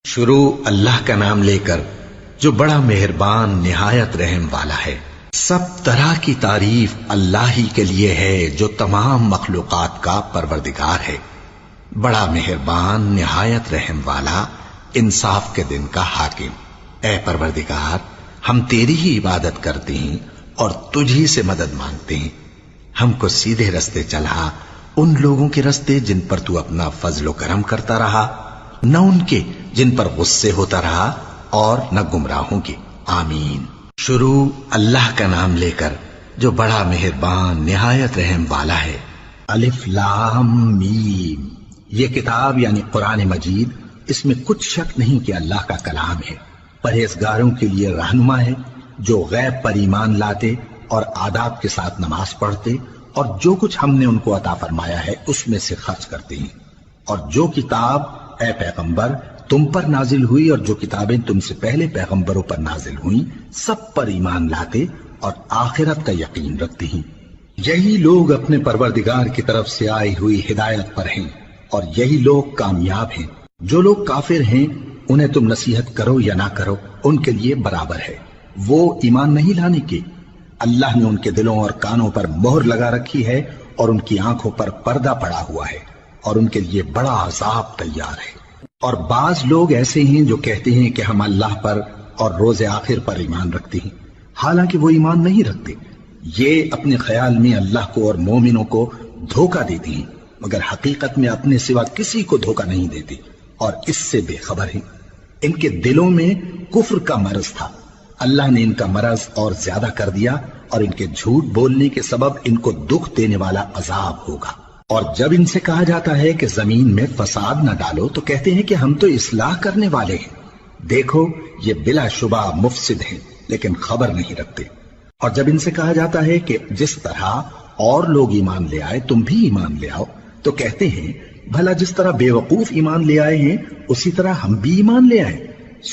شروع اللہ کا نام لے کر جو بڑا مہربان نہایت رحم والا ہے۔ سب طرح کی تعریف اللہ ہی کے لیے ہے جو تمام مخلوقات کا پروردگار ہے، بڑا مہربان نہایت رحم والا، انصاف کے دن کا حاکم۔ اے پروردگار، ہم تیری ہی عبادت کرتے ہیں اور تجھی سے مدد مانگتے ہیں۔ ہم کو سیدھے رستے چلا، ان لوگوں کے رستے جن پر تو اپنا فضل و کرم کرتا رہا، نہ ان کے جن پر غصے ہوتا رہا، اور نہ گمراہوں کے۔ آمین۔ شروع اللہ کا نام لے کر جو بڑا مہربان نہایت رحم والا ہے۔ الف لام میم۔ یہ کتاب یعنی قرآن مجید، اس میں کچھ شک نہیں کہ اللہ کا کلام ہے، پرہیزگاروں کے لیے رہنما ہے جو غیب پر ایمان لاتے اور آداب کے ساتھ نماز پڑھتے اور جو کچھ ہم نے ان کو عطا فرمایا ہے اس میں سے خرچ کرتے ہیں، اور جو کتاب اے پیغمبر تم پر نازل ہوئی اور جو کتابیں تم سے پہلے پیغمبروں پر نازل ہوئیں سب پر ایمان لاتے اور آخرت کا یقین رکھتے ہیں۔ یہی لوگ اپنے پروردگار کی طرف سے آئی ہوئی ہدایت پر ہیں اور یہی لوگ کامیاب ہیں۔ جو لوگ کافر ہیں انہیں تم نصیحت کرو یا نہ کرو ان کے لیے برابر ہے، وہ ایمان نہیں لانے کے۔ اللہ نے ان کے دلوں اور کانوں پر مہر لگا رکھی ہے اور ان کی آنکھوں پر پردہ پڑا ہوا ہے اور ان کے لیے بڑا عذاب تیار ہے۔ اور بعض لوگ ایسے ہیں جو کہتے ہیں کہ ہم اللہ پر اور روز آخر پر ایمان رکھتے ہیں، حالانکہ وہ ایمان نہیں رکھتے۔ یہ اپنے خیال میں اللہ کو اور مومنوں کو دھوکہ دیتے ہیں، مگر حقیقت میں اپنے سوا کسی کو دھوکہ نہیں دیتے اور اس سے بے خبر ہیں۔ ان کے دلوں میں کفر کا مرض تھا، اللہ نے ان کا مرض اور زیادہ کر دیا اور ان کے جھوٹ بولنے کے سبب ان کو دکھ دینے والا عذاب ہوگا۔ اور جب ان سے کہا جاتا ہے کہ زمین میں فساد نہ ڈالو تو کہتے ہیں کہ ہم تو اصلاح کرنے والے ہیں۔ دیکھو یہ بلا شبہ مفسد ہیں لیکن خبر نہیں رکھتے۔ اور جب ان سے کہا جاتا ہے کہ جس طرح اور لوگ ایمان لے آئے تم بھی ایمان لے آؤ تو کہتے ہیں بھلا جس طرح بے وقوف ایمان لے آئے ہیں اسی طرح ہم بھی ایمان لے آئے۔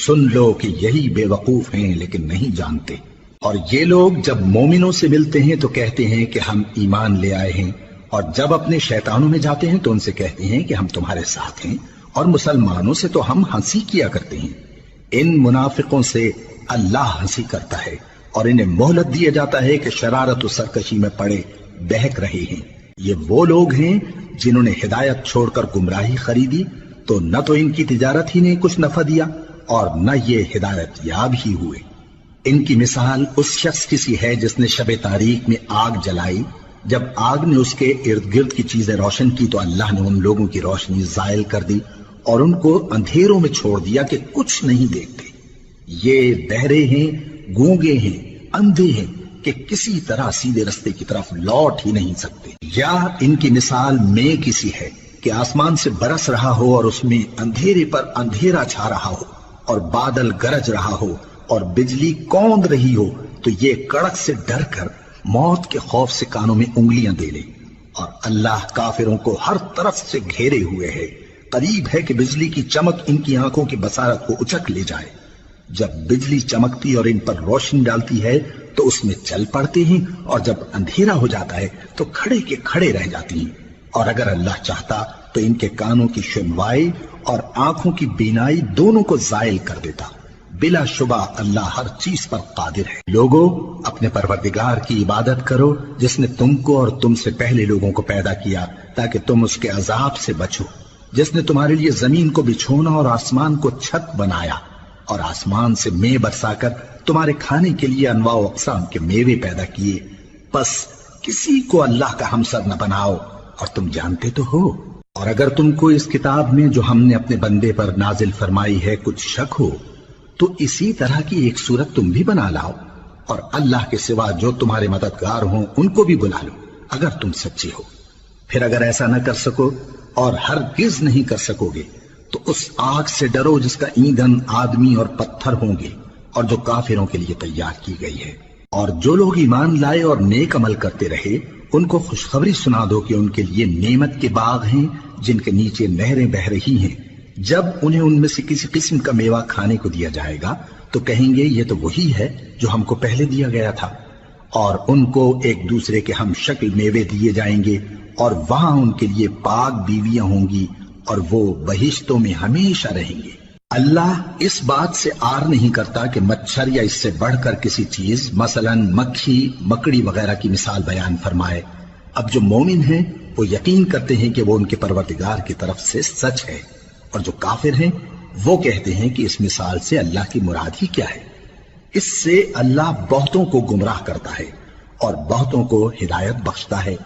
سن لو کہ یہی بے وقوف ہیں لیکن نہیں جانتے۔ اور یہ لوگ جب مومنوں سے ملتے ہیں تو کہتے ہیں کہ ہم ایمان لے آئے ہیں، اور جب اپنے شیطانوں میں جاتے ہیں تو ان سے کہتے ہیں کہ ہم تمہارے ساتھ ہیں، اور مسلمانوں سے تو ہم ہنسی کیا کرتے ہیں۔ ان منافقوں سے اللہ ہنسی کرتا ہے اور انہیں مہلت دیا جاتا ہے کہ شرارت و سرکشی میں پڑے بہک رہے ہیں۔ یہ وہ لوگ ہیں جنہوں نے ہدایت چھوڑ کر گمراہی خریدی، تو نہ تو ان کی تجارت ہی نے کچھ نفع دیا اور نہ یہ ہدایت یاب ہی ہوئے۔ ان کی مثال اس شخص کی سی ہے جس نے شب تاریک میں آگ جلائی، جب آگ نے اس کے ارد گرد کی چیزیں روشن کی تو اللہ نے ان لوگوں کی روشنی زائل کر دی اور ان کو اندھیروں میں چھوڑ دیا کہ کچھ نہیں دیکھتے۔ یہ بہرے ہیں، گونگے ہیں، اندھے ہیں کہ کسی طرح سیدھے رستے کی طرف لوٹ ہی نہیں سکتے۔ یا ان کی مثال میں کسی ہے کہ آسمان سے برس رہا ہو اور اس میں اندھیرے پر اندھیرا چھا رہا ہو اور بادل گرج رہا ہو اور بجلی کوند رہی ہو تو یہ کڑک سے ڈر کر موت کے خوف سے کانوں میں انگلیاں دے لے۔ اور اللہ کافروں کو ہر طرف سے گھیرے ہوئے ہے، قریب ہے کہ بجلی کی چمک ان کی آنکھوں کی بصارت کو اچک لے جائے۔ جب بجلی چمکتی اور ان پر روشنی ڈالتی ہے تو اس میں چل پڑتے ہیں، اور جب اندھیرا ہو جاتا ہے تو کھڑے کے کھڑے رہ جاتی ہیں۔ اور اگر اللہ چاہتا تو ان کے کانوں کی سنوائی اور آنکھوں کی بینائی دونوں کو زائل کر دیتا۔ بلا شبہ اللہ ہر چیز پر قادر ہے۔ لوگو اپنے پروردگار کی عبادت کرو جس نے تم کو اور تم سے پہلے لوگوں کو پیدا کیا تاکہ تم اس کے عذاب سے بچو، جس نے تمہارے لیے زمین کو بچھونا اور آسمان کو چھت بنایا اور آسمان سے مے برسا کر تمہارے کھانے کے لیے انواع و اقسام کے میوے پیدا کیے۔ بس کسی کو اللہ کا ہمسر نہ بناؤ اور تم جانتے تو ہو۔ اور اگر تم کو اس کتاب میں جو ہم نے اپنے بندے پر نازل فرمائی ہے کچھ شک ہو تو اسی طرح کی ایک صورت تم بھی بنا لاؤ، اور اللہ کے سوا جو تمہارے مددگار ہوں ان کو بھی بلا لو اگر تم سچے ہو۔ پھر اگر ایسا نہ کر سکو اور ہرگز نہیں کر سکو گے تو اس آگ سے ڈرو جس کا ایندھن آدمی اور پتھر ہوں گے اور جو کافروں کے لیے تیار کی گئی ہے۔ اور جو لوگ ایمان لائے اور نیک عمل کرتے رہے ان کو خوشخبری سنا دو کہ ان کے لیے نعمت کے باغ ہیں جن کے نیچے نہریں بہہ رہی ہیں۔ جب انہیں ان میں سے کسی قسم کا میوہ کھانے کو دیا جائے گا تو کہیں گے یہ تو وہی ہے جو ہم کو پہلے دیا گیا تھا، اور ان کو ایک دوسرے کے ہم شکل میوے دیے جائیں گے اور وہاں ان کے لیے پاک بیویاں ہوں گی اور وہ بہشتوں میں ہمیشہ رہیں گے۔ اللہ اس بات سے آر نہیں کرتا کہ مچھر یا اس سے بڑھ کر کسی چیز مثلاً مکھی مکڑی وغیرہ کی مثال بیان فرمائے۔ اب جو مومن ہیں وہ یقین کرتے ہیں کہ وہ ان کے پروردگار کی طرف سے سچ ہے، اور جو کافر ہیں وہ کہتے ہیں کہ اس مثال سے اللہ کی مراد ہی کیا ہے۔ اس سے اللہ بہتوں کو گمراہ کرتا ہے اور بہتوں کو ہدایت بخشتا ہے،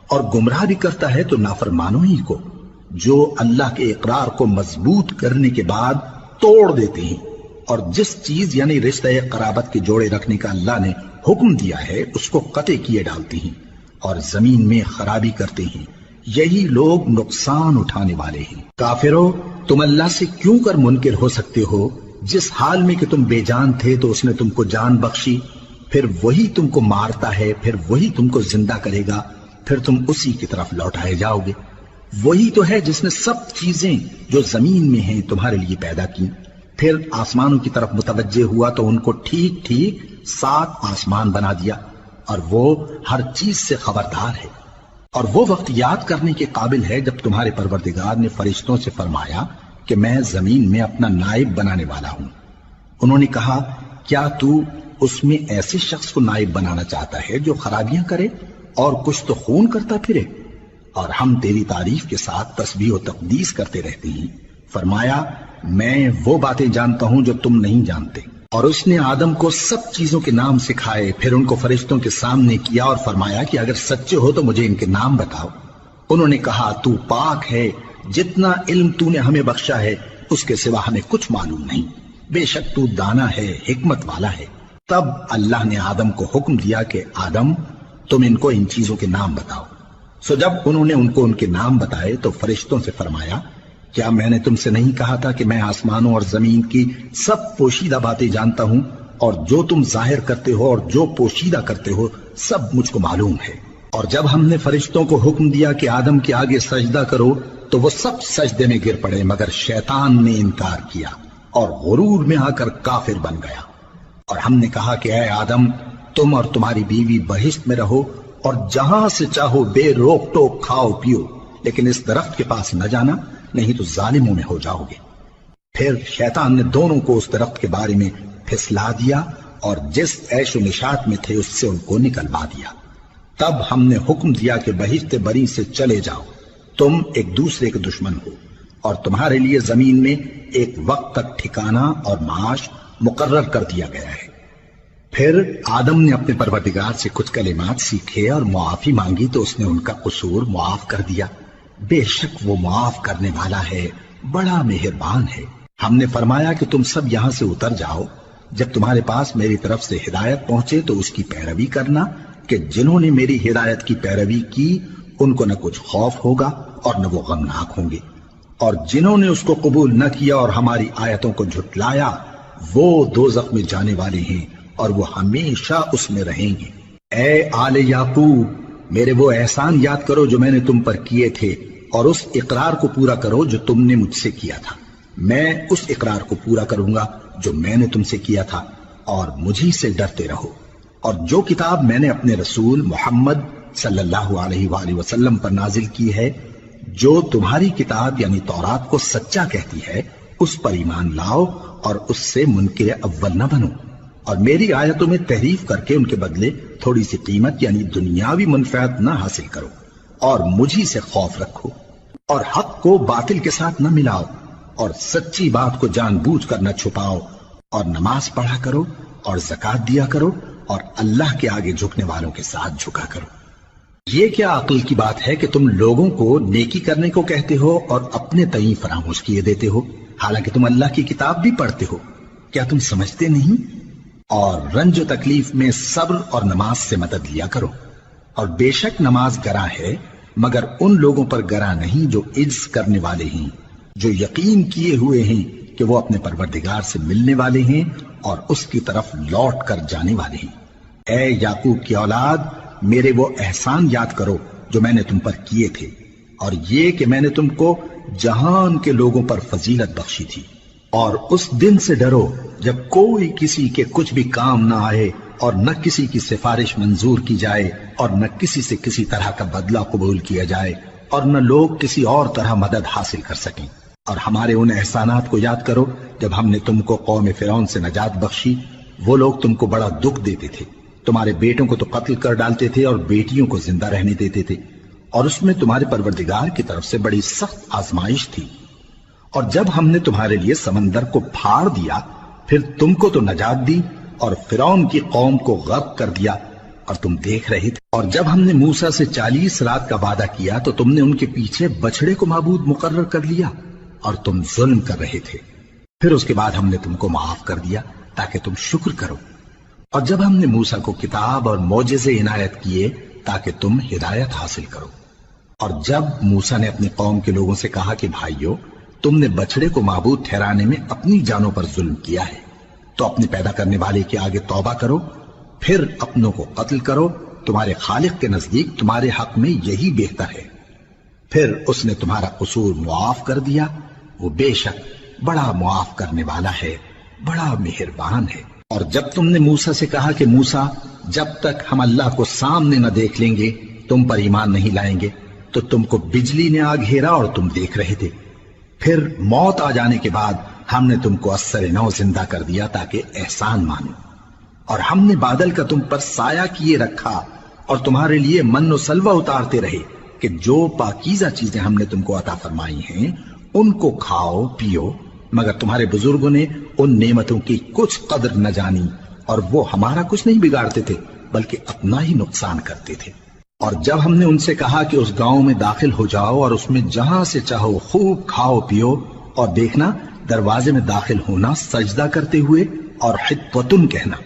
اور گمراہ بھی کرتا ہے تو نافرمانوں ہی کو، جو اللہ کے اقرار کو مضبوط کرنے کے بعد توڑ دیتے ہیں، اور جس چیز یعنی رشتہ قرابت کے جوڑے رکھنے کا اللہ نے حکم دیا ہے اس کو قطع کیے ڈالتے ہیں اور زمین میں خرابی کرتے ہیں۔ یہی لوگ نقصان اٹھانے والے ہیں۔ کافرو، تم اللہ سے کیوں کر منکر ہو سکتے ہو؟ جس حال میں کہ تم بے جان تھے تو اس نے تم کو جان بخشی، پھر وہی تم کو مارتا ہے، پھر وہی تم کو زندہ کرے گا، پھر تم اسی کی طرف لوٹائے جاؤ گے۔ وہی تو ہے جس نے سب چیزیں جو زمین میں ہیں تمہارے لیے پیدا کی، پھر آسمانوں کی طرف متوجہ ہوا تو ان کو ٹھیک ٹھیک 7 آسمان بنا دیا، اور وہ ہر چیز سے خبردار ہے۔ اور وہ وقت یاد کرنے کے قابل ہے جب تمہارے پروردگار نے فرشتوں سے فرمایا کہ میں زمین میں اپنا نائب بنانے والا ہوں۔ انہوں نے کہا، کیا تو اس میں ایسے شخص کو نائب بنانا چاہتا ہے جو خرابیاں کرے اور کچھ تو خون کرتا پھرے؟ اور ہم تیری تعریف کے ساتھ تسبیح و تقدیس کرتے رہتے ہیں۔ فرمایا، میں وہ باتیں جانتا ہوں جو تم نہیں جانتے۔ اور اس نے آدم کو سب چیزوں کے نام سکھائے، پھر ان کو فرشتوں کے سامنے کیا اور فرمایا کہ اگر سچے ہو تو مجھے ان کے نام بتاؤ۔ انہوں نے کہا، تو پاک ہے، جتنا علم تو نے ہمیں بخشا ہے اس کے سوا ہمیں کچھ معلوم نہیں، بے شک تو دانا ہے، حکمت والا ہے۔ تب اللہ نے آدم کو حکم دیا کہ آدم، تم ان کو ان چیزوں کے نام بتاؤ۔ سو جب انہوں نے ان کو ان کے نام بتائے تو فرشتوں سے فرمایا، کیا میں نے تم سے نہیں کہا تھا کہ میں آسمانوں اور زمین کی سب پوشیدہ باتیں جانتا ہوں، اور جو تم ظاہر کرتے ہو اور جو پوشیدہ کرتے ہو سب مجھ کو معلوم ہے۔ اور جب ہم نے فرشتوں کو حکم دیا کہ آدم کے آگے سجدہ کرو تو وہ سب سجدے میں گر پڑے، مگر شیطان نے انکار کیا اور غرور میں آ کر کافر بن گیا۔ اور ہم نے کہا کہ اے آدم، تم اور تمہاری بیوی بہشت میں رہو اور جہاں سے چاہو بے روک ٹوک کھاؤ پیو، لیکن اس درخت کے پاس نہ جانا، نہیں تو ظالموں میں ہو جاؤ گے۔ پھر شیطان نے دونوں کو اس درخت کے بارے میں پھسلا دیا اور جس عیش و نشاط میں تھے اس سے ان کو نکلوا دیا۔ تب ہم نے حکم دیا کہ بہشت بری سے چلے جاؤ، تم ایک دوسرے کے دشمن ہو، اور تمہارے لیے زمین میں ایک وقت تک ٹھکانہ اور معاش مقرر کر دیا گیا ہے۔ پھر آدم نے اپنے پروردگار سے کچھ کلمات سیکھے اور معافی مانگی تو اس نے ان کا قصور معاف کر دیا۔ بے شک وہ معاف کرنے والا ہے، بڑا مہربان ہے۔ ہم نے فرمایا کہ تم سب یہاں سے اتر جاؤ، جب تمہارے پاس میری طرف سے ہدایت پہنچے تو اس کی پیروی کرنا، کہ جنہوں نے میری ہدایت کی پیروی کی ان کو نہ کچھ خوف ہوگا اور نہ وہ غمناک ہوں گے، اور جنہوں نے اس کو قبول نہ کیا اور ہماری آیتوں کو جھٹلایا وہ دوزخ میں جانے والے ہیں اور وہ ہمیشہ اس میں رہیں گے۔ اے آل یعقوب، میرے وہ احسان یاد کرو جو میں نے تم پر کیے تھے، اور اس اقرار کو پورا کرو جو تم نے مجھ سے کیا تھا۔ میں اس اقرار کو پورا کروں گا جو میں نے تم سے کیا تھا، اور مجھی سے ڈرتے رہو۔ اور جو کتاب میں نے اپنے رسول محمد صلی اللہ علیہ وآلہ وسلم پر نازل کی ہے، جو تمہاری کتاب یعنی تورات کو سچا کہتی ہے، اس پر ایمان لاؤ اور اس سے منکر اول نہ بنو، اور میری آیتوں میں تحریف کر کے ان کے بدلے تھوڑی سی قیمت یعنی دنیاوی منفعت نہ حاصل کرو، اور مجھی سے خوف رکھو، اور حق کو باطل کے ساتھ نہ ملاؤ، اور سچی بات کو جان بوجھ کر نہ چھپاؤ، اور نماز پڑھا کرو اور زکوٰۃ دیا کرو، اور اللہ کے آگے جھکنے والوں کے ساتھ جھکا کرو۔ یہ کیا عقل کی بات ہے کہ تم لوگوں کو نیکی کرنے کو کہتے ہو اور اپنے تئیں فراموش کیے دیتے ہو، حالانکہ تم اللہ کی کتاب بھی پڑھتے ہو؟ کیا تم سمجھتے نہیں؟ اور رنج و تکلیف میں صبر اور نماز سے مدد لیا کرو، اور بے شک نماز گراں ہے، مگر ان لوگوں پر گراں نہیں جو عجز کرنے والے ہیں، جو یقین کیے ہوئے ہیں کہ وہ اپنے پروردگار سے ملنے والے ہیں اور اس کی طرف لوٹ کر جانے والے ہیں۔ اے یعقوب کی اولاد، میرے وہ احسان یاد کرو جو میں نے تم پر کیے تھے، اور یہ کہ میں نے تم کو جہان کے لوگوں پر فضیلت بخشی تھی۔ اور اس دن سے ڈرو جب کوئی کسی کے کچھ بھی کام نہ آئے، اور نہ کسی کی سفارش منظور کی جائے، اور نہ کسی سے کسی طرح کا بدلہ قبول کیا جائے، اور نہ لوگ کسی اور طرح مدد حاصل کر سکیں۔ اور ہمارے ان احسانات کو یاد کرو جب ہم نے تم کو قوم فرعون سے نجات بخشی۔ وہ لوگ تم کو بڑا دکھ دیتے تھے، تمہارے بیٹوں کو تو قتل کر ڈالتے تھے اور بیٹیوں کو زندہ رہنے دیتے تھے، اور اس میں تمہارے پروردگار کی طرف سے بڑی سخت آزمائش تھی۔ اور جب ہم نے تمہارے لیے سمندر کو پھاڑ دیا، پھر تم کو تو نجات دی اور فرعون کی قوم کو غرق کر دیا، اور تم دیکھ رہے تھے۔ اور جب ہم نے موسیٰ سے 40 رات کا وعدہ کیا تو تم نے ان کے پیچھے بچڑے کو معبود مقرر کر لیا اور تم ظلم کر رہے تھے۔ پھر اس کے بعد ہم نے تم کو معاف کر دیا تاکہ تم شکر کرو۔ اور جب ہم نے موسیٰ کو کتاب اور معجزے عنایت کیے تاکہ تم ہدایت حاصل کرو۔ اور جب موسیٰ نے اپنی قوم کے لوگوں سے کہا کہ بھائیو، تم نے بچڑے کو معبود ٹھہرانے میں اپنی جانوں پر ظلم کیا ہے، تو اپنے پیدا کرنے والے کے آگے توبہ کرو، پھر اپنوں کو قتل کرو، تمہارے خالق کے نزدیک تمہارے حق میں یہی بہتر ہے۔ پھر اس نے تمہارا قصور معاف کر دیا، وہ بے شک بڑا معاف کرنے والا ہے، بڑا مہربان ہے۔ اور جب تم نے موسیٰ سے کہا کہ موسیٰ، جب تک ہم اللہ کو سامنے نہ دیکھ لیں گے تم پر ایمان نہیں لائیں گے، تو تم کو بجلی نے آ گھیرا اور تم دیکھ رہے تھے۔ پھر موت آ جانے کے بعد ہم نے تم کو اثر نو زندہ کر دیا تاکہ احسان مانو۔ اور ہم نے بادل کا تم پر سایہ کیے رکھا اور تمہارے لیے من و سلوہ اتارتے رہے کہ جو پاکیزہ چیزیں ہم نے تم کو عطا فرمائی ہیں ان کو کھاؤ پیو، مگر تمہارے بزرگوں نے ان نعمتوں کی کچھ قدر نہ جانی، اور وہ ہمارا کچھ نہیں بگاڑتے تھے بلکہ اپنا ہی نقصان کرتے تھے۔ اور جب ہم نے ان سے کہا کہ اس گاؤں میں داخل ہو جاؤ اور اس میں جہاں سے چاہو خوب کھاؤ پیو، اور دیکھنا دروازے میں داخل ہونا سجدہ کرتے ہوئے اور حطوتن کہنا،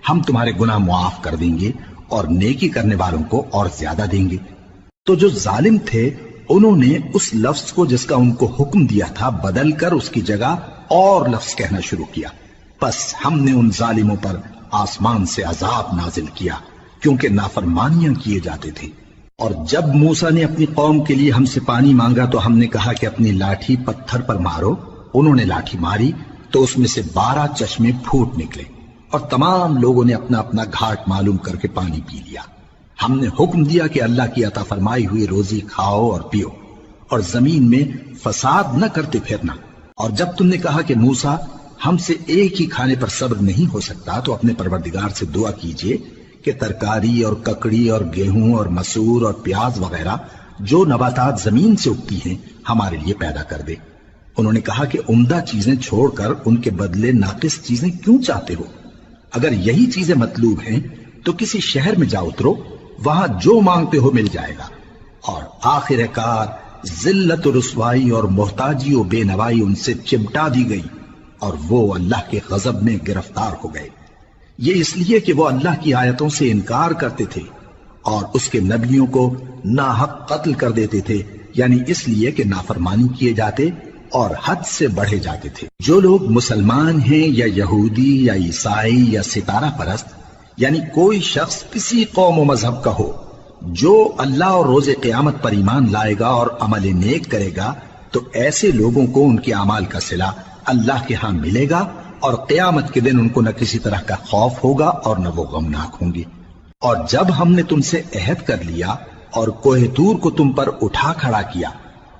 ہم تمہارے گناہ معاف کر دیں گے اور نیکی کرنے والوں کو اور زیادہ دیں گے۔ تو جو ظالم تھے انہوں نے اس لفظ کو جس کا ان کو حکم دیا تھا بدل کر اس کی جگہ اور لفظ کہنا شروع کیا، پس ہم نے ان ظالموں پر آسمان سے عذاب نازل کیا کیونکہ نافرمانیاں کیے جاتے تھے۔ اور جب موسیٰ نے اپنی قوم کے لیے ہم سے پانی مانگا تو ہم نے کہا کہ اپنی لاٹھی پتھر پر مارو۔ انہوں نے لاٹھی ماری تو اس میں سے 12 چشمے پھوٹ نکلے، اور تمام لوگوں نے اپنا اپنا گھاٹ معلوم کر کے پانی پی لیا۔ ہم نے حکم دیا کہ اللہ کی عطا فرمائی ہوئی روزی کھاؤ اور پیو، اور زمین میں فساد نہ کرتے پھرنا۔ اور جب تم نے کہا کہ موسیٰ، ہم سے ایک ہی کھانے پر صبر نہیں ہو سکتا، تو اپنے پروردگار سے دعا کیجئے کہ ترکاری اور ککڑی اور گیہوں اور مسور اور پیاز وغیرہ جو نباتات زمین سے اگتی ہیں ہمارے لیے پیدا کر دے۔ انہوں نے کہا کہ عمدہ چیزیں چھوڑ کر ان کے بدلے ناقص چیزیں کیوں چاہتے ہو؟ اگر یہی چیزیں مطلوب ہیں تو کسی شہر میں جا اترو، وہاں جو مانگتے ہو مل جائے گا۔ اور آخر کار ذلت و رسوائی اور محتاجی و بے نوائی ان سے چمٹا دی گئی، اور وہ اللہ کے غضب میں گرفتار ہو گئے۔ یہ اس لیے کہ وہ اللہ کی آیتوں سے انکار کرتے تھے اور اس کے نبیوں کو ناحق قتل کر دیتے تھے، یعنی اس لیے کہ نافرمانی کیے جاتے اور حد سے بڑھے جاتے تھے۔ جو لوگ مسلمان ہیں یا یہودی یا عیسائی یا ستارہ پرست، یعنی کوئی شخص کسی قوم و مذہب کا ہو، جو اللہ اور روز قیامت پر ایمان لائے گا اور عمل نیک کرے گا، تو ایسے لوگوں کو ان کے اعمال کا صلہ اللہ کے ہاں ملے گا، اور قیامت کے دن ان کو نہ کسی طرح کا خوف ہوگا اور نہ وہ غمناک ہوں گے۔ اور جب ہم نے تم سے عہد کر لیا اور کوہ طور کو تم پر اٹھا کھڑا کیا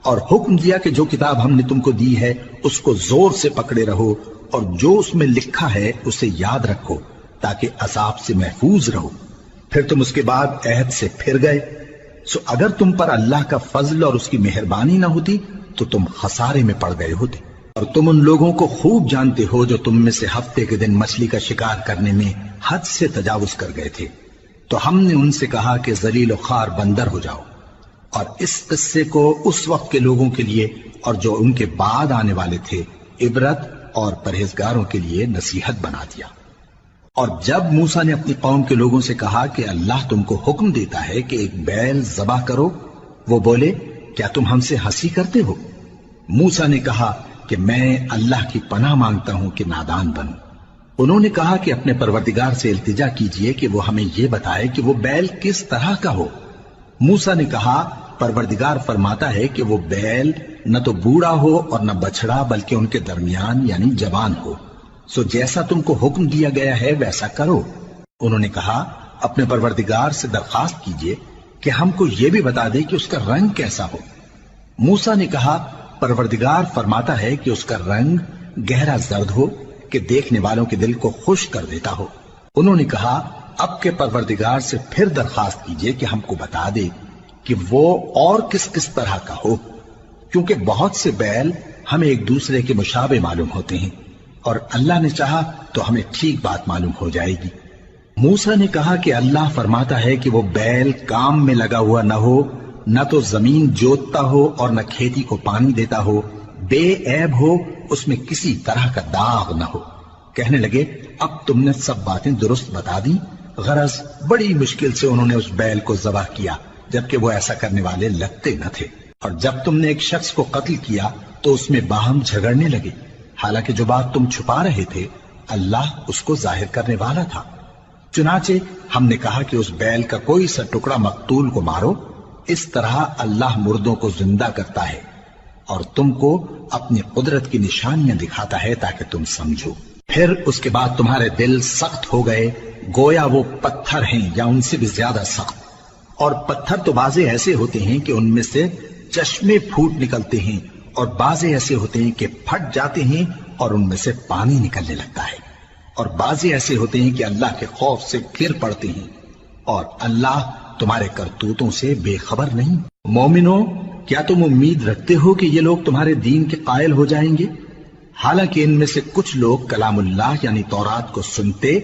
اور حکم دیا کہ جو کتاب ہم نے تم کو دی ہے اس کو زور سے پکڑے رہو، اور جو اس میں لکھا ہے اسے یاد رکھو تاکہ عذاب سے محفوظ رہو، پھر تم اس کے بعد عہد سے پھر گئے، سو اگر تم پر اللہ کا فضل اور اس کی مہربانی نہ ہوتی تو تم خسارے میں پڑ گئے ہوتے۔ اور تم ان لوگوں کو خوب جانتے ہو جو تم میں سے ہفتے کے دن مچھلی کا شکار کرنے میں حد سے تجاوز کر گئے تھے، تو ہم نے ان سے کہا کہ ذلیل و خوار بندر ہو جاؤ، اور اس قصے کو اس وقت کے لوگوں کے لیے اور جو ان کے بعد آنے والے تھے عبرت اور پرہیزگاروں کے لیے نصیحت بنا دیا۔ اور جب موسیٰ نے اپنی قوم کے لوگوں سے کہا کہ اللہ تم کو حکم دیتا ہے کہ ایک بیل ذبح کرو، وہ بولے کیا تم ہم سے ہنسی کرتے ہو؟ موسیٰ نے کہا کہ میں اللہ کی پناہ مانگتا ہوں کہ نادان بنوں۔ انہوں نے کہا کہ اپنے پروردگار سے التجا کیجئے کہ وہ ہمیں یہ بتائے کہ وہ بیل کس طرح کا ہو۔ موسیٰ نے کہا پروردگار فرماتا ہے کہ وہ بیل نہ تو بوڑھا ہو اور نہ بچڑا بلکہ ان کے درمیان یعنی جوان ہو، سو جیسا تم کو حکم دیا گیا ہے ویسا کرو۔ انہوں نے کہا اپنے پروردگار سے درخواست کیجئے کہ ہم کو یہ بھی بتا دے کہ اس کا رنگ کیسا ہو۔ موسیٰ نے کہا پروردگار فرماتا ہے کہ اس کا رنگ گہرا زرد ہو کہ دیکھنے والوں کے دل کو خوش کر دیتا ہو۔ انہوں نے کہا اب کے پروردگار سے پھر درخواست کیجئے کہ ہم کو بتا دے کہ وہ اور کس کس طرح کا ہو، کیونکہ بہت سے بیل ہمیں ایک دوسرے کے مشابہ معلوم ہوتے ہیں، اور اللہ نے چاہا تو ہمیں ٹھیک بات معلوم ہو جائے گی۔ موسیٰ نے کہا کہ اللہ فرماتا ہے کہ وہ بیل کام میں لگا ہوا نہ ہو، نہ تو زمین جوتتا ہو اور نہ کھیتی کو پانی دیتا ہو، بے عیب ہو، اس میں کسی طرح کا داغ نہ ہو۔ کہنے لگے اب تم نے سب باتیں درست بتا دی۔ غرض بڑی مشکل سے انہوں نے اس بیل کو ذبح کیا، جبکہ وہ ایسا کرنے والے لگتے نہ تھے۔ اور جب تم نے ایک شخص کو قتل کیا تو اس میں باہم جھگڑنے لگے، حالانکہ جو بات تم چھپا رہے تھے اللہ اس کو ظاہر کرنے والا تھا۔ چنانچہ ہم نے کہا کہ اس بیل کا کوئی سا ٹکڑا مقتول کو مارو، اس طرح اللہ مردوں کو زندہ کرتا ہے اور تم کو اپنی قدرت کی نشانیاں دکھاتا ہے تاکہ تم سمجھو۔ پھر اس کے بعد تمہارے دل سخت ہو گئے، گویا وہ پتھر ہیں یا ان سے بھی زیادہ سخت۔ اور پتھر تو بعضے ایسے ہوتے ہیں کہ ان میں سے چشمے پھوٹ نکلتے ہیں، اور بعضے ایسے ہوتے ہیں کہ پھٹ جاتے ہیں اور ان میں سے پانی نکلنے لگتا ہے، اور بعضے ایسے ہوتے ہیں کہ اللہ کے خوف سے گر پڑتے ہیں، اور اللہ تمہارے کرتوتوں سے بے خبر نہیں۔ مومنو، کیا تم امید رکھتے ہو کہ یہ لوگ تمہارے دین کے قائل ہو جائیں گے؟ حالانکہ ان میں سے کچھ لوگ کلام اللہ یعنی تورات کو سنتے،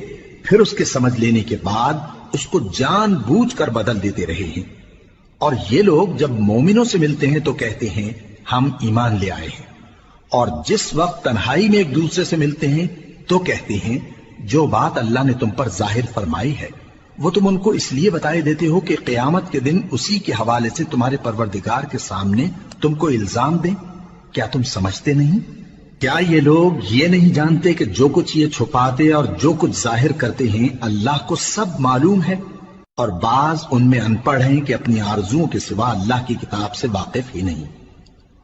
پھر اس کے سمجھ لینے کے بعد اس کو جان بوجھ کر بدل دیتے رہے ہیں، اور یہ لوگ جب مومنوں سے ملتے ہیں تو کہتے ہیں ہم ایمان لے آئے ہیں، اور جس وقت تنہائی میں ایک دوسرے سے ملتے ہیں تو کہتے ہیں جو بات اللہ نے تم پر ظاہر فرمائی ہے وہ تم ان کو اس لیے بتائے دیتے ہو کہ قیامت کے دن اسی کے حوالے سے تمہارے پروردگار کے سامنے تم کو الزام دیں۔ کیا تم سمجھتے نہیں؟ کیا یہ لوگ یہ نہیں جانتے کہ جو کچھ یہ چھپاتے اور جو کچھ ظاہر کرتے ہیں اللہ کو سب معلوم ہے؟ اور بعض ان میں ان پڑھ ہیں کہ اپنی آرزوؤں کے سوا اللہ کی کتاب سے واقف ہی نہیں،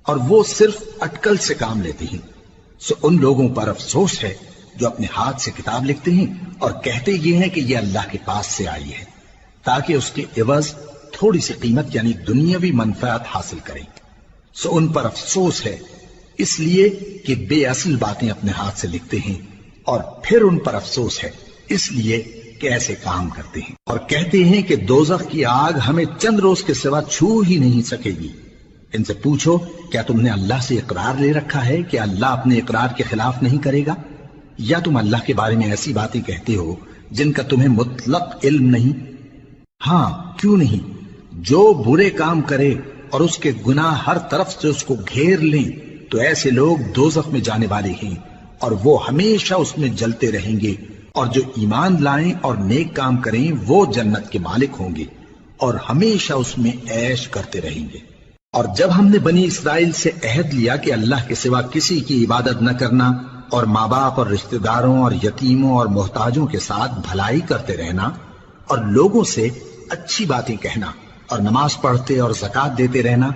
اور وہ صرف اٹکل سے کام لیتے ہیں۔ سو ان لوگوں پر افسوس ہے جو اپنے ہاتھ سے کتاب لکھتے ہیں اور کہتے یہ ہیں کہ یہ اللہ کے پاس سے آئی ہے، تاکہ اس کے عوض تھوڑی سی قیمت یعنی دنیاوی منفعت حاصل کریں۔ سو ان پر افسوس ہے اس لیے کہ بے اصل باتیں اپنے ہاتھ سے لکھتے ہیں، اور پھر ان پر افسوس ہے اس لیے کہ ایسے کام کرتے ہیں، اور کہتے ہیں کہ دوزخ کی آگ ہمیں چند روز کے سوا چھو ہی نہیں سکے گی۔ ان سے پوچھو کیا تم نے اللہ سے اقرار لے رکھا ہے کہ اللہ اپنے اقرار کے خلاف نہیں کرے گا؟ یا تم اللہ کے بارے میں ایسی باتیں کہتے ہو جن کا تمہیں مطلق علم نہیں؟ ہاں کیوں نہیں، جو برے کام کرے اور اس کے گناہ ہر طرف سے اس کو گھیر لیں تو ایسے لوگ دوزخ میں جانے والے ہیں، اور وہ ہمیشہ اس میں جلتے رہیں گے، اور جو ایمان لائیں اور نیک کام کریں وہ جنت کے مالک ہوں گے اور ہمیشہ اس میں عیش کرتے رہیں گے۔ اور جب ہم نے بنی اسرائیل سے عہد لیا کہ اللہ کے سوا کسی کی عبادت نہ کرنا، اور ماں باپ اور رشتہ داروں اور یتیموں اور محتاجوں کے ساتھ بھلائی کرتے رہنا، اور لوگوں سے اچھی باتیں کہنا، اور نماز پڑھتے اور زکوٰۃ دیتے رہنا،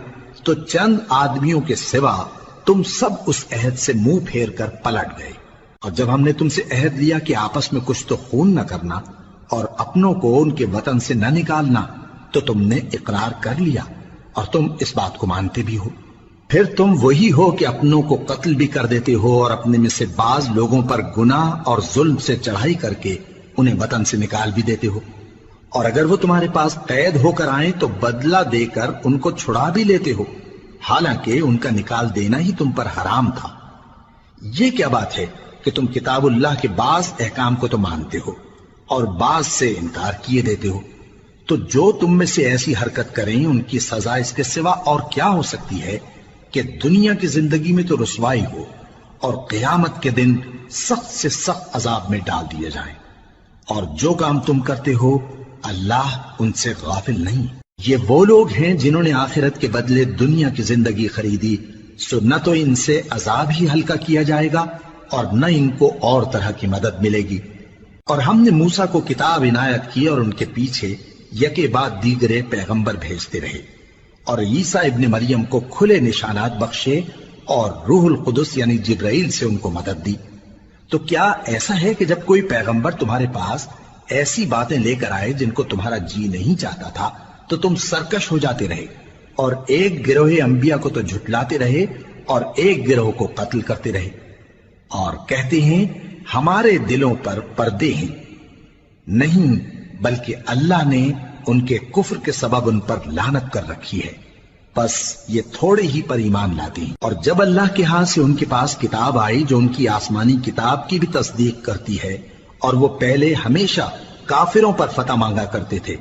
تو چند آدمیوں کے سوا تم سب اس عہد سے منہ پھیر کر پلٹ گئے۔ اور جب ہم نے تم سے عہد لیا کہ آپس میں کچھ تو خون نہ کرنا اور اپنوں کو ان کے وطن سے نہ نکالنا، تو تم نے اقرار کر لیا اور تم اس بات کو مانتے بھی ہو۔ پھر تم وہی ہو کہ اپنوں کو قتل بھی کر دیتے ہو اور اپنے میں سے بعض لوگوں پر گناہ اور ظلم سے چڑھائی کر کے انہیں وطن سے نکال بھی دیتے ہو، اور اگر وہ تمہارے پاس قید ہو کر آئیں تو بدلہ دے کر ان کو چھڑا بھی لیتے ہو، حالانکہ ان کا نکال دینا ہی تم پر حرام تھا۔ یہ کیا بات ہے کہ تم کتاب اللہ کے بعض احکام کو تو مانتے ہو اور بعض سے انکار کیے دیتے ہو؟ تو جو تم میں سے ایسی حرکت کریں ان کی سزا اس کے سوا اور کیا ہو سکتی ہے کہ دنیا کی زندگی میں تو رسوائی ہو اور قیامت کے دن سخت سے سخت عذاب میں ڈال دیے جائیں۔ اور جو کام تم کرتے ہو اللہ ان سے غافل نہیں۔ یہ وہ لوگ ہیں جنہوں نے آخرت کے بدلے دنیا کی زندگی خریدی، سو نہ تو ان سے عذاب ہی ہلکا کیا جائے گا اور نہ ان کو اور طرح کی مدد ملے گی۔ اور ہم نے موسیٰ کو کتاب عنایت کی اور ان کے پیچھے یکے بعد دیگرے پیغمبر بھیجتے رہے، اور عیسیٰ ابن مریم کو کھلے نشانات بخشے اور روح القدس یعنی جبرائیل سے ان کو مدد دی۔ تو کیا ایسا ہے کہ جب کوئی پیغمبر تمہارے پاس ایسی باتیں لے کر آئے جن کو تمہارا جی نہیں چاہتا تھا تو تم سرکش ہو جاتے رہے، اور ایک گروہ انبیاء کو تو جھٹلاتے رہے اور ایک گروہ کو قتل کرتے رہے، اور کہتے ہیں ہمارے دلوں پر پردے ہیں، نہیں بلکہ اللہ نے ان کے کفر کے سبب ان پر لعنت کر رکھی ہے، بس یہ تھوڑے ہی پر ایمان لاتے ہیں۔ اور جب اللہ کے ہاں سے ان کے پاس کتاب آئی جو ان کی آسمانی کتاب کی بھی تصدیق کرتی ہے، اور وہ پہلے ہمیشہ کافروں پر فتح مانگا کرتے تھے،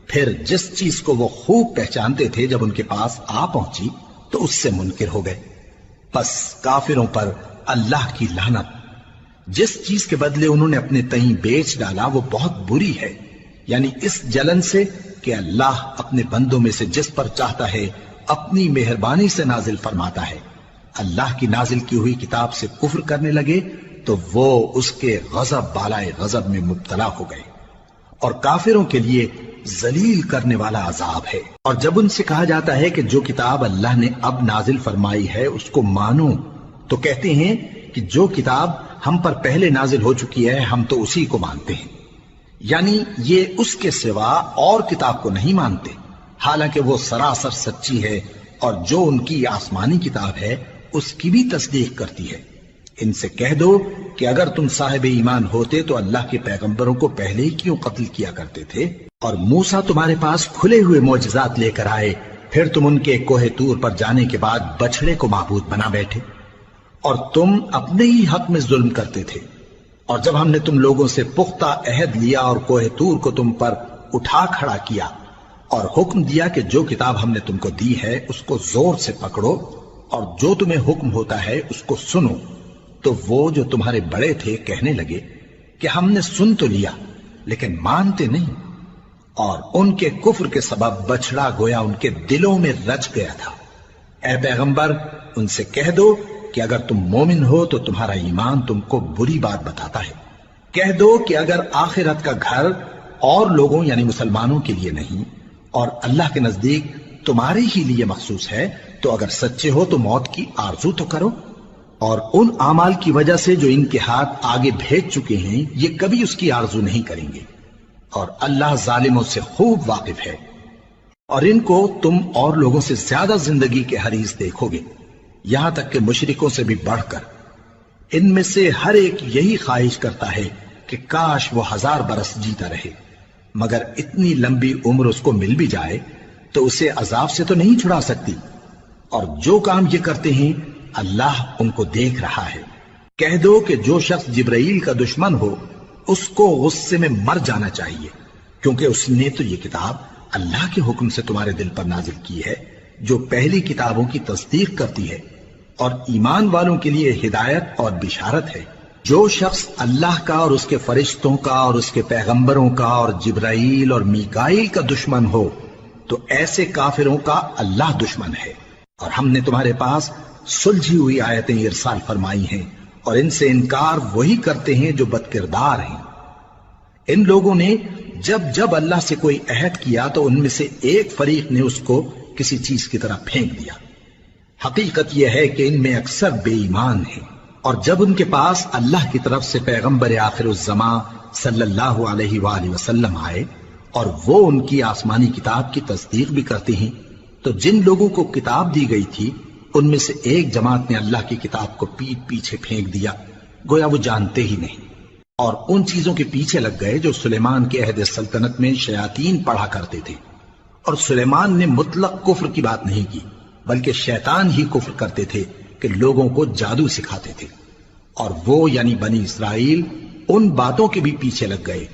پھر جس چیز کو وہ خوب پہچانتے تھے جب ان کے پاس آ پہنچی تو اس سے منکر ہو گئے، بس کافروں پر اللہ کی لعنت۔ جس چیز کے بدلے انہوں نے اپنے تئیں بیچ ڈالا وہ بہت بری ہے، یعنی اس جلن سے کہ اللہ اپنے بندوں میں سے جس پر چاہتا ہے اپنی مہربانی سے نازل فرماتا ہے۔ اللہ کی نازل کی ہوئی کتاب سے کفر کرنے لگے تو وہ اس کے غضب بالائے غضب میں مبتلا ہو گئے، اور کافروں کے لیے ذلیل کرنے والا عذاب ہے۔ اور جب ان سے کہا جاتا ہے کہ جو کتاب اللہ نے اب نازل فرمائی ہے اس کو مانو، تو کہتے ہیں کہ جو کتاب ہم پر پہلے نازل ہو چکی ہے ہم تو اسی کو مانتے ہیں، یعنی یہ اس کے سوا اور کتاب کو نہیں مانتے، حالانکہ وہ سراسر سچی ہے، اور جو ان کی آسمانی کتاب ہے اس کی بھی تصدیق کرتی ہے۔ ان سے کہہ دو کہ اگر تم صاحب ایمان ہوتے تو اللہ کے پیغمبروں کو پہلے ہی کیوں قتل کیا کرتے تھے؟ اور موسیٰ تمہارے پاس کھلے ہوئے معجزات لے کر آئے، پھر تم ان کے کوہ طور پر جانے کے بعد بچڑے کو معبود بنا بیٹھے، اور تم اپنے ہی حق میں ظلم کرتے تھے۔ اور جب ہم نے تم لوگوں سے پختہ عہد لیا اور کوہ طور کو تم پر اٹھا کھڑا کیا، اور حکم دیا کہ جو کتاب ہم نے تم کو دی ہے اس کو زور سے پکڑو، اور جو تمہیں حکم ہوتا ہے اس کو سنو، تو وہ جو تمہارے بڑے تھے کہنے لگے کہ ہم نے سن تو لیا لیکن مانتے نہیں، اور ان کے کفر کے سبب بچڑا گویا ان کے دلوں میں رچ گیا تھا۔ اے پیغمبر ان سے کہہ دو کہ اگر تم مومن ہو تو تمہارا ایمان تم کو بری بات بتاتا ہے۔ کہہ دو کہ اگر آخرت کا گھر اور لوگوں یعنی مسلمانوں کے لیے نہیں اور اللہ کے نزدیک تمہارے ہی لیے مخصوص ہے تو اگر سچے ہو تو موت کی آرزو تو کرو، اور ان اعمال کی وجہ سے جو ان کے ہاتھ آگے بھیج چکے ہیں یہ کبھی اس کی آرزو نہیں کریں گے، اور اللہ ظالموں سے خوب واقف ہے۔ اور ان کو تم اور لوگوں سے زیادہ زندگی کے حریص دیکھو گے، یہاں تک کہ مشرکوں سے بھی بڑھ کر۔ ان میں سے ہر ایک یہی خواہش کرتا ہے کہ کاش وہ 1000 برس جیتا رہے، مگر اتنی لمبی عمر اس کو مل بھی جائے تو اسے عذاب سے تو نہیں چھڑا سکتی، اور جو کام یہ کرتے ہیں اللہ ان کو دیکھ رہا ہے۔ کہہ دو کہ جو شخص جبرائیل کا دشمن ہو اس کو غصے میں مر جانا چاہیے، کیونکہ اس نے تو یہ کتاب اللہ کے حکم سے تمہارے دل پر نازل کی ہے جو پہلی کتابوں کی تصدیق کرتی ہے، اور ایمان والوں کے لیے ہدایت اور بشارت ہے۔ جو شخص اللہ کا اور اس کے فرشتوں کا اور اس کے پیغمبروں کا اور جبرائیل اور میکائیل کا دشمن ہو تو ایسے کافروں کا اللہ دشمن ہے۔ اور ہم نے تمہارے پاس سلجھی ہوئی آیتیں ارسال فرمائی ہیں، اور ان سے انکار وہی کرتے ہیں جو بد کردار ہیں۔ ان لوگوں نے جب جب اللہ سے کوئی عہد کیا تو ان میں سے ایک فریق نے اس کو کسی چیز کی طرح پھینک دیا۔ حقیقت یہ ہے کہ ان میں اکثر بے ایمان ہیں، اور جب ان کے پاس اللہ کی طرف سے پیغمبر آخر الزمان صلی اللہ علیہ وآلہ وسلم آئے اور وہ ان کی آسمانی کتاب کی تصدیق بھی کرتے ہیں، تو جن لوگوں کو کتاب دی گئی تھی ان میں سے ایک جماعت نے اللہ کی کتاب کو پیٹ پیچھے پھینک دیا، گویا وہ جانتے ہی نہیں، اور ان چیزوں کے پیچھے لگ گئے جو سلیمان کے عہد سلطنت میں شیاطین پڑھا کرتے تھے۔ اور سلیمان نے مطلق کفر کی بات نہیں کی، بلکہ شیطان ہی کفر کرتے تھے کہ لوگوں کو جادو سکھاتے تھے، اور وہ یعنی بنی اسرائیل ان باتوں کے بھی پیچھے لگ گئے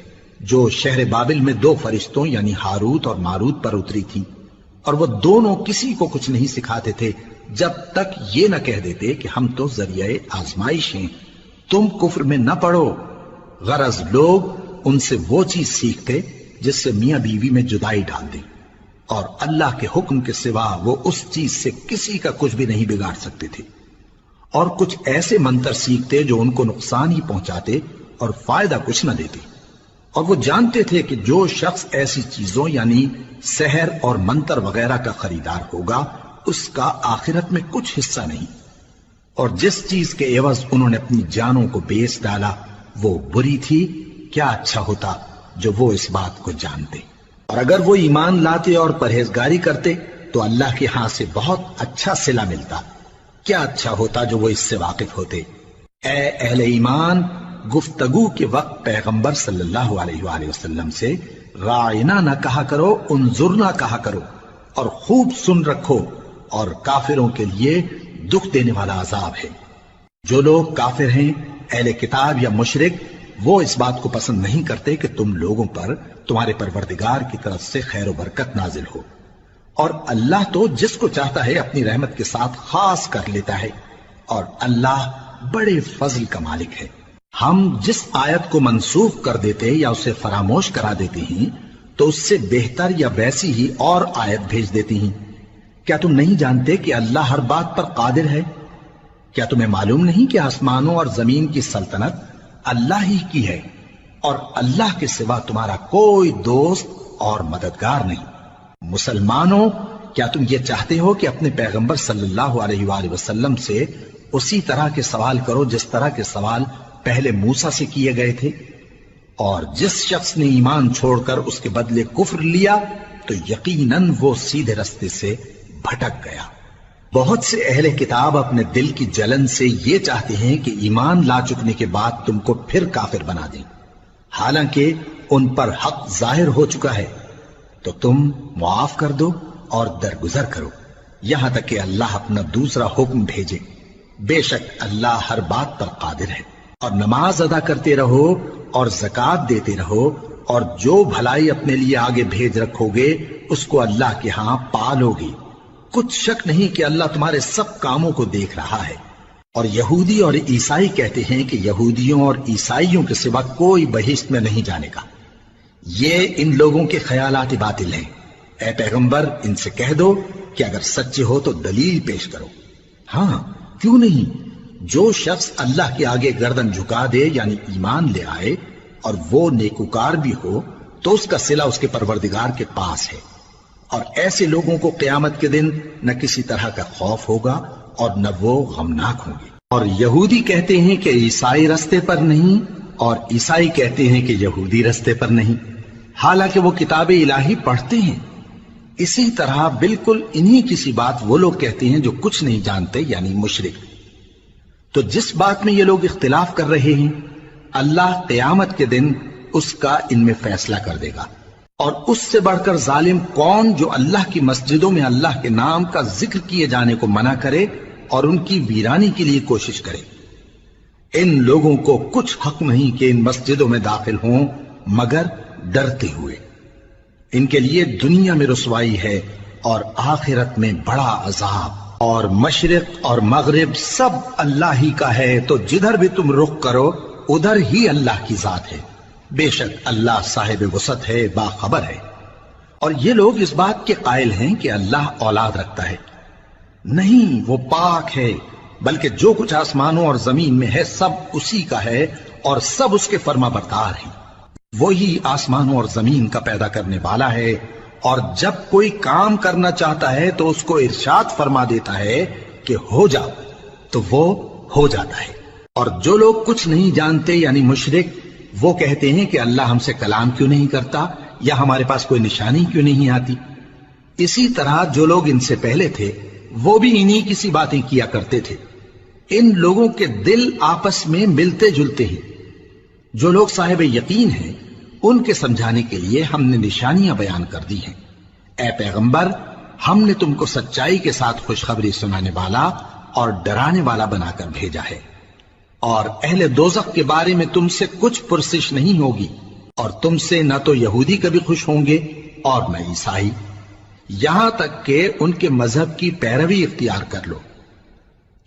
جو شہر بابل میں 2 فرشتوں یعنی ہاروت اور ماروت پر اتری تھی، اور وہ دونوں کسی کو کچھ نہیں سکھاتے تھے جب تک یہ نہ کہہ دیتے کہ ہم تو ذریعہ آزمائش ہیں، تم کفر میں نہ پڑو۔ غرض لوگ ان سے وہ چیز سیکھتے جس سے میاں بیوی میں جدائی ڈال دیں، اور اللہ کے حکم کے سوا وہ اس چیز سے کسی کا کچھ بھی نہیں بگاڑ سکتے تھے، اور کچھ ایسے منتر سیکھتے جو ان کو نقصان ہی پہنچاتے اور فائدہ کچھ نہ دیتے، اور وہ جانتے تھے کہ جو شخص ایسی چیزوں یعنی سحر اور منتر وغیرہ کا خریدار ہوگا اس کا آخرت میں کچھ حصہ نہیں، اور جس چیز کے عوض انہوں نے اپنی جانوں کو بیچ ڈالا وہ بری تھی، کیا اچھا ہوتا جو وہ اس بات کو جانتے۔ اور اگر وہ ایمان لاتے اور پرہیزگاری کرتے تو اللہ کے ہاں سے بہت اچھا صلہ ملتا، کیا اچھا ہوتا جو وہ اس سے واقف ہوتے۔ اے اہل ایمان، گفتگو کے وقت پیغمبر صلی اللہ علیہ وآلہ وسلم سے رائنا نہ کہا کرو، انظرنا کہا کرو، اور خوب سن رکھو، اور کافروں کے لیے دکھ دینے والا عذاب ہے۔ جو لوگ کافر ہیں، اہل کتاب یا مشرک، وہ اس بات کو پسند نہیں کرتے کہ تم لوگوں پر تمہارے پروردگار کی طرف سے خیر و برکت نازل ہو، اور اللہ تو جس کو چاہتا ہے اپنی رحمت کے ساتھ خاص کر لیتا ہے، اور اللہ بڑے فضل کا مالک ہے۔ ہم جس آیت کو منسوخ کر دیتے یا اسے فراموش کرا دیتے ہیں تو اس سے بہتر یا ویسی ہی اور آیت بھیج دیتی ہیں۔ کیا تم نہیں جانتے کہ اللہ ہر بات پر قادر ہے؟ کیا تمہیں معلوم نہیں کہ آسمانوں اور زمین کی سلطنت اللہ ہی کی ہے، اور اللہ کے سوا تمہارا کوئی دوست اور مددگار نہیں؟ مسلمانوں، کیا تم یہ چاہتے ہو کہ اپنے پیغمبر صلی اللہ علیہ وآلہ وسلم سے اسی طرح کے سوال کرو جس طرح کے سوال پہلے موسیٰ سے کیے گئے تھے؟ اور جس شخص نے ایمان چھوڑ کر اس کے بدلے کفر لیا تو یقیناً وہ سیدھے رستے سے بھٹک گیا۔ بہت سے اہل کتاب اپنے دل کی جلن سے یہ چاہتے ہیں کہ ایمان لا چکنے کے بعد تم کو پھر کافر بنا دیں، حالانکہ ان پر حق ظاہر ہو چکا ہے۔ تو تم معاف کر دو اور درگزر کرو یہاں تک کہ اللہ اپنا دوسرا حکم بھیجے۔ بے شک اللہ ہر بات پر قادر ہے۔ اور نماز ادا کرتے رہو اور زکوٰۃ دیتے رہو، اور جو بھلائی اپنے لیے آگے بھیج رکھو گے اس کو اللہ کے ہاں پالو گے۔ کچھ شک نہیں کہ اللہ تمہارے سب کاموں کو دیکھ رہا ہے۔ اور یہودی اور عیسائی کہتے ہیں کہ یہودیوں اور عیسائیوں کے سوا کوئی بہشت میں نہیں جانے کا۔ یہ ان لوگوں کے خیالات باطل ہیں۔ اے پیغمبر، ان سے کہہ دو کہ اگر سچے ہو تو دلیل پیش کرو۔ ہاں، کیوں نہیں؟ جو شخص اللہ کے آگے گردن جھکا دے، یعنی ایمان لے آئے، اور وہ نیکوکار بھی ہو، تو اس کا صلہ اس کے پروردگار کے پاس ہے۔ اور ایسے لوگوں کو قیامت کے دن نہ کسی طرح کا خوف ہوگا اور نہ وہ غمناک ہوں گے۔ اور یہودی کہتے ہیں کہ عیسائی رستے پر نہیں، اور عیسائی کہتے ہیں کہ یہودی رستے پر نہیں، حالانکہ وہ کتاب الہی پڑھتے ہیں۔ اسی طرح بالکل انہی کسی بات وہ لوگ کہتے ہیں جو کچھ نہیں جانتے، یعنی مشرک۔ تو جس بات میں یہ لوگ اختلاف کر رہے ہیں، اللہ قیامت کے دن اس کا ان میں فیصلہ کر دے گا۔ اور اس سے بڑھ کر ظالم کون جو اللہ کی مسجدوں میں اللہ کے نام کا ذکر کیے جانے کو منع کرے اور ان کی ویرانی کے لیے کوشش کرے۔ ان لوگوں کو کچھ حق نہیں کہ ان مسجدوں میں داخل ہوں مگر ڈرتے ہوئے۔ ان کے لیے دنیا میں رسوائی ہے اور آخرت میں بڑا عذاب۔ اور مشرق اور مغرب سب اللہ ہی کا ہے، تو جدھر بھی تم رخ کرو ادھر ہی اللہ کی ذات ہے۔ بے شک اللہ صاحب وسعت ہے، باخبر ہے۔ اور یہ لوگ اس بات کے قائل ہیں کہ اللہ اولاد رکھتا ہے۔ نہیں، وہ پاک ہے، بلکہ جو کچھ آسمانوں اور زمین میں ہے سب اسی کا ہے، اور سب اس کے فرما بردار ہیں۔ وہی آسمانوں اور زمین کا پیدا کرنے والا ہے، اور جب کوئی کام کرنا چاہتا ہے تو اس کو ارشاد فرما دیتا ہے کہ ہو جاؤ، تو وہ ہو جاتا ہے۔ اور جو لوگ کچھ نہیں جانتے، یعنی مشرک، وہ کہتے ہیں کہ اللہ ہم سے کلام کیوں نہیں کرتا، یا ہمارے پاس کوئی نشانی کیوں نہیں آتی۔ اسی طرح جو لوگ ان سے پہلے تھے وہ بھی انہی کسی باتیں کیا کرتے تھے۔ ان لوگوں کے دل آپس میں ملتے جلتے ہیں۔ جو لوگ صاحب یقین ہیں ان کے سمجھانے کے لیے ہم نے نشانیاں بیان کر دی ہیں۔ اے پیغمبر، ہم نے تم کو سچائی کے ساتھ خوشخبری سنانے والا اور ڈرانے والا بنا کر بھیجا ہے۔ اور اہل دوزخ کے بارے میں تم سے کچھ پرسش نہیں ہوگی، اور تم سے نہ تو یہودی کبھی خوش ہوں گے اور نہ عیسائی، یہاں تک کہ ان کے مذہب کی پیروی اختیار کر لو۔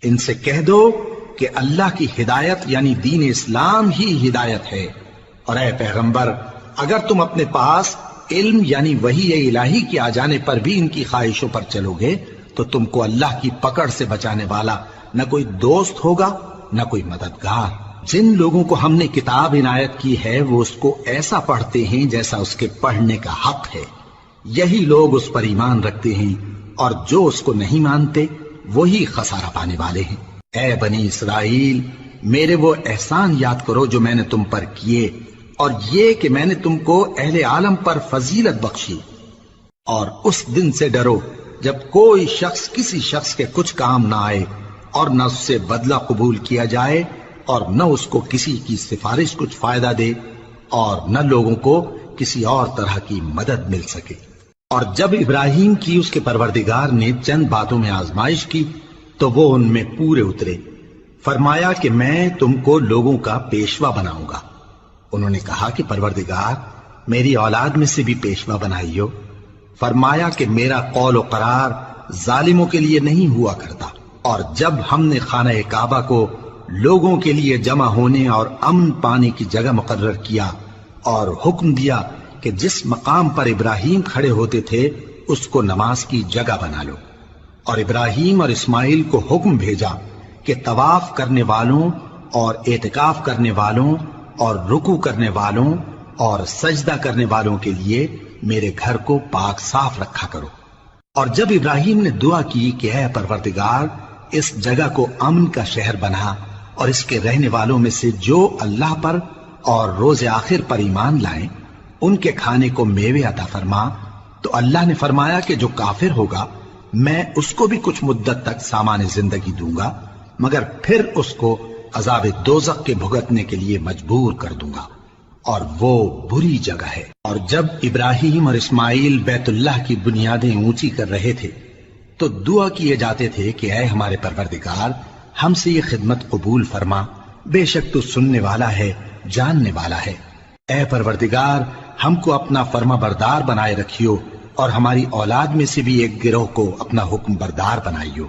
ان سے کہہ دو کہ اللہ کی ہدایت یعنی دین اسلام ہی ہدایت ہے۔ اور اے پیغمبر، اگر تم اپنے پاس علم یعنی وحی الہی کے آ جانے پر بھی ان کی خواہشوں پر چلو گے تو تم کو اللہ کی پکڑ سے بچانے والا نہ کوئی دوست ہوگا نہ کوئی مددگار۔ جن لوگوں کو ہم نے کتاب عنایت کی ہے وہ اس کو ایسا پڑھتے ہیں جیسا اس کے پڑھنے کا حق ہے، یہی لوگ اس پر ایمان رکھتے ہیں، اور جو اس کو نہیں مانتے وہی خسارہ پانے والے ہیں۔ اے بنی اسرائیل، میرے وہ احسان یاد کرو جو میں نے تم پر کیے، اور یہ کہ میں نے تم کو اہل عالم پر فضیلت بخشی۔ اور اس دن سے ڈرو جب کوئی شخص کسی شخص کے کچھ کام نہ آئے، اور نہ اس سے بدلہ قبول کیا جائے اور نہ اس کو کسی کی سفارش کچھ فائدہ دے اور نہ لوگوں کو کسی اور طرح کی مدد مل سکے۔ اور جب ابراہیم کی اس کے پروردگار نے چند باتوں میں آزمائش کی تو وہ ان میں پورے اترے۔ فرمایا کہ میں تم کو لوگوں کا پیشوا بناؤں گا۔ انہوں نے کہا کہ پروردگار میری اولاد میں سے بھی پیشوا بنائیو۔ فرمایا کہ میرا قول و قرار ظالموں کے لیے نہیں ہوا کرتا۔ اور جب ہم نے خانہ کعبہ کو لوگوں کے لیے جمع ہونے اور امن پانے کی جگہ مقرر کیا اور حکم دیا کہ جس مقام پر ابراہیم کھڑے ہوتے تھے اس کو نماز کی جگہ بنا لو، اور ابراہیم اور اسماعیل کو حکم بھیجا کہ طواف کرنے والوں اور اعتکاف کرنے والوں اور رکوع کرنے والوں اور سجدہ کرنے والوں کے لیے میرے گھر کو پاک صاف رکھا کرو۔ اور جب ابراہیم نے دعا کی کہ اے پروردگار اس جگہ کو امن کا شہر بنا اور اس کے رہنے والوں میں سے جو اللہ پر اور روز آخر پر ایمان لائیں ان کے کھانے کو میوے عطا فرما، تو اللہ نے فرمایا کہ جو کافر ہوگا میں اس کو بھی کچھ مدت تک سامان زندگی دوں گا، مگر پھر اس کو عذاب دوزخ کے بھگتنے کے لیے مجبور کر دوں گا، اور وہ بری جگہ ہے۔ اور جب ابراہیم اور اسماعیل بیت اللہ کی بنیادیں اونچی کر رہے تھے تو دعا کیے جاتے تھے کہ اے ہمارے پروردگار ہم سے یہ خدمت قبول فرما، بے شک تو سننے والا ہے، جاننے والا ہے۔ اے پروردگار ہم کو اپنا فرما بردار بنائے رکھیو اور ہماری اولاد میں سے بھی ایک گروہ کو اپنا حکم بردار بنائیو،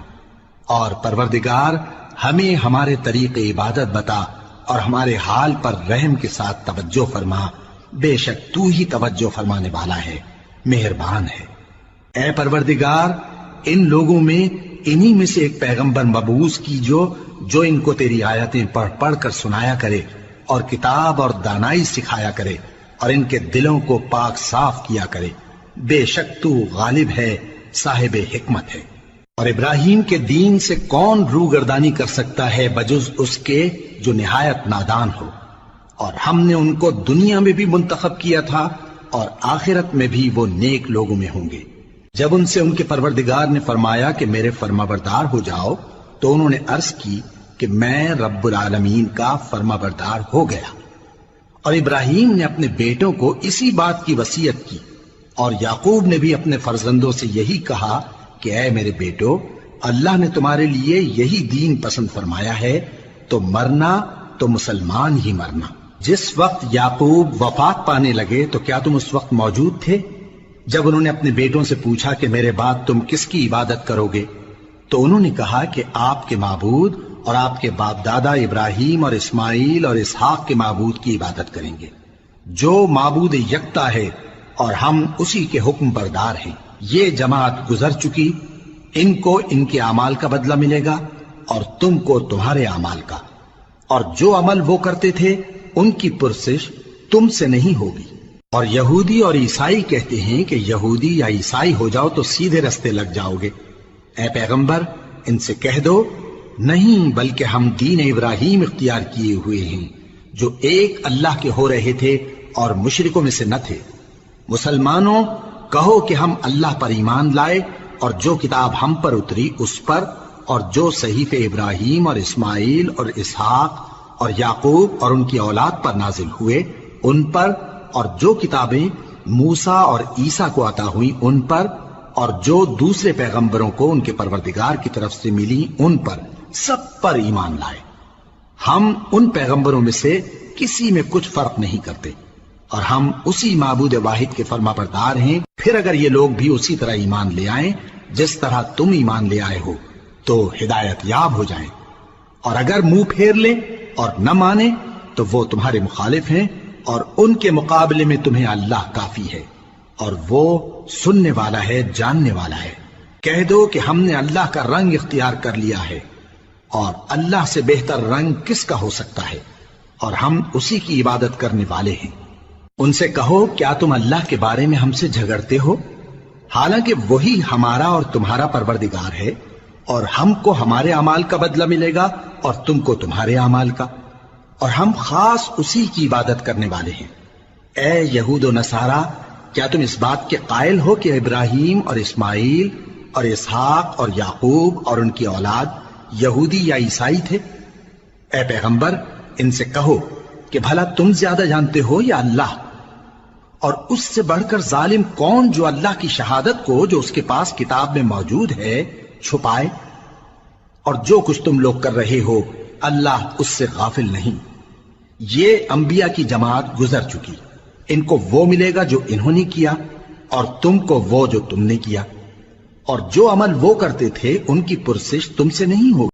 اور پروردگار ہمیں ہمارے طریق عبادت بتا اور ہمارے حال پر رحم کے ساتھ توجہ فرما، بے شک تو ہی توجہ فرمانے والا ہے، مہربان ہے۔ اے پروردگار ان لوگوں میں انہی میں سے ایک پیغمبر مبعوث کیجو جو ان کو تیری آیتیں پڑھ پڑھ کر سنایا کرے اور کتاب اور دانائی سکھایا کرے اور ان کے دلوں کو پاک صاف کیا کرے، بے شک تو غالب ہے، صاحب حکمت ہے۔ اور ابراہیم کے دین سے کون روگردانی کر سکتا ہے بجز اس کے جو نہایت نادان ہو، اور ہم نے ان کو دنیا میں بھی منتخب کیا تھا اور آخرت میں بھی وہ نیک لوگوں میں ہوں گے۔ جب ان سے ان کے پروردگار نے فرمایا کہ میرے فرما بردار ہو جاؤ تو انہوں نے عرض کی کہ میں رب العالمین کا فرما بردار ہو گیا۔ اور ابراہیم نے اپنے بیٹوں کو اسی بات کی وصیت کی، اور یعقوب نے بھی اپنے فرزندوں سے یہی کہا کہ اے میرے بیٹو اللہ نے تمہارے لیے یہی دین پسند فرمایا ہے، تو مرنا تو مسلمان ہی مرنا۔ جس وقت یعقوب وفات پانے لگے تو کیا تم اس وقت موجود تھے جب انہوں نے اپنے بیٹوں سے پوچھا کہ میرے بعد تم کس کی عبادت کرو گے؟ تو انہوں نے کہا کہ آپ کے معبود اور آپ کے باپ دادا ابراہیم اور اسماعیل اور اسحاق کے معبود کی عبادت کریں گے، جو معبود یکتا ہے اور ہم اسی کے حکم بردار ہیں۔ یہ جماعت گزر چکی، ان کو ان کے اعمال کا بدلہ ملے گا اور تم کو تمہارے اعمال کا، اور جو عمل وہ کرتے تھے ان کی پرسش تم سے نہیں ہوگی۔ اور یہودی اور عیسائی کہتے ہیں کہ یہودی یا عیسائی ہو جاؤ تو سیدھے رستے لگ جاؤ گے۔ اے پیغمبر ان سے کہہ دو نہیں، بلکہ ہم دین ابراہیم اختیار کیے ہوئے ہیں جو ایک اللہ کے ہو رہے تھے اور مشرکوں میں سے نہ تھے۔ مسلمانوں کہو کہ ہم اللہ پر ایمان لائے اور جو کتاب ہم پر اتری اس پر، اور جو صحیفے ابراہیم اور اسماعیل اور اسحاق اور یعقوب اور ان کی اولاد پر نازل ہوئے ان پر، اور جو کتابیں موسیٰ اور عیسیٰ کو عطا ہوئی ان پر، اور جو دوسرے پیغمبروں کو ان کے پروردگار کی طرف سے ملی ان پر، سب پر ایمان لائے۔ ہم ان پیغمبروں میں سے کسی میں کچھ فرق نہیں کرتے، اور ہم اسی معبود واحد کے فرما بردار ہیں۔ پھر اگر یہ لوگ بھی اسی طرح ایمان لے آئیں جس طرح تم ایمان لے آئے ہو تو ہدایت یاب ہو جائیں، اور اگر منہ پھیر لیں اور نہ مانیں تو وہ تمہارے مخالف ہیں، اور ان کے مقابلے میں تمہیں اللہ کافی ہے، اور وہ سننے والا ہے، جاننے والا ہے۔ کہہ دو کہ ہم نے اللہ کا رنگ اختیار کر لیا ہے، اور اللہ سے بہتر رنگ کس کا ہو سکتا ہے، اور ہم اسی کی عبادت کرنے والے ہیں۔ ان سے کہو کیا تم اللہ کے بارے میں ہم سے جھگڑتے ہو، حالانکہ وہی ہمارا اور تمہارا پروردگار ہے، اور ہم کو ہمارے اعمال کا بدلہ ملے گا اور تم کو تمہارے اعمال کا، اور ہم خاص اسی کی عبادت کرنے والے ہیں۔ اے یہود و نصارا کیا تم اس بات کے قائل ہو کہ ابراہیم اور اسماعیل اور اسحاق اور یعقوب اور ان کی اولاد یہودی یا عیسائی تھے؟ اے پیغمبر ان سے کہو کہ بھلا تم زیادہ جانتے ہو یا اللہ؟ اور اس سے بڑھ کر ظالم کون جو اللہ کی شہادت کو جو اس کے پاس کتاب میں موجود ہے چھپائے؟ اور جو کچھ تم لوگ کر رہے ہو اللہ اس سے غافل نہیں۔ یہ انبیاء کی جماعت گزر چکی، ان کو وہ ملے گا جو انہوں نے کیا اور تم کو وہ جو تم نے کیا، اور جو عمل وہ کرتے تھے ان کی پرسش تم سے نہیں ہوگی۔